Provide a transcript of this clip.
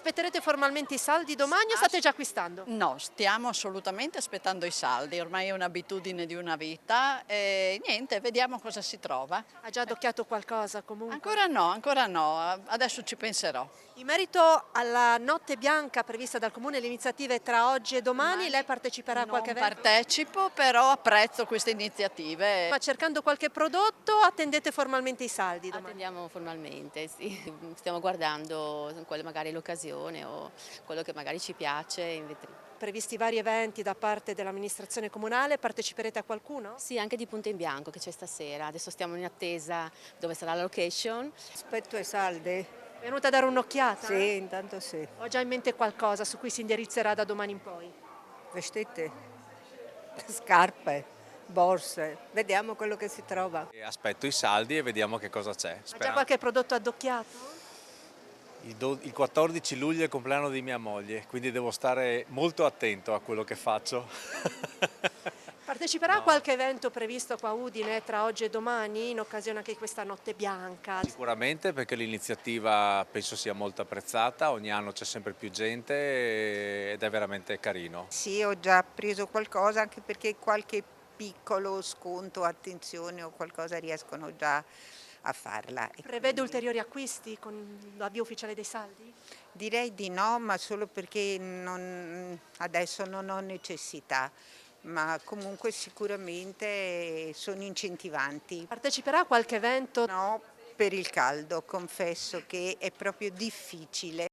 Aspetterete formalmente i saldi domani o state già acquistando? No, stiamo assolutamente aspettando i saldi, ormai è un'abitudine di una vita e niente, vediamo cosa si trova. Ha già addocchiato qualcosa comunque? Ancora no, adesso ci penserò. In merito alla notte bianca prevista dal Comune, l'iniziativa è tra oggi e domani, lei parteciperà a qualche Non evento? partecipo, però apprezzo queste iniziative. Ma cercando qualche prodotto o attendete formalmente i saldi domani? Attendiamo formalmente, sì. Stiamo guardando quale magari è l'occasione o quello che magari ci piace in vetrina. Previsti vari eventi da parte dell'amministrazione comunale, parteciperete a qualcuno? Sì, anche di Punto in Bianco che c'è stasera. Adesso stiamo in attesa dove sarà la location. Aspetto i saldi? È venuta a dare un'occhiata? Sì, intanto sì. Ho già in mente qualcosa su cui si indirizzerà da domani in poi. Vestiti, scarpe, borse, vediamo quello che si trova. E aspetto i saldi e vediamo che cosa c'è. Ha già qualche prodotto addocchiato? Il 14 luglio è il compleanno di mia moglie, quindi devo stare molto attento a quello che faccio. Parteciperà a qualche evento previsto qua a Udine tra oggi e domani in occasione anche di questa notte bianca? Sicuramente perché l'iniziativa penso sia molto apprezzata, ogni anno c'è sempre più gente ed è veramente carino. Sì, ho già preso qualcosa anche perché qualche piccolo sconto, attenzione o qualcosa riescono già a farla. E Prevede ulteriori acquisti con l'avvio ufficiale dei saldi? direi di no, ma solo perché adesso non ho necessità, ma comunque sicuramente sono incentivanti. Parteciperà a qualche evento? No, per il caldo, confesso che è proprio difficile.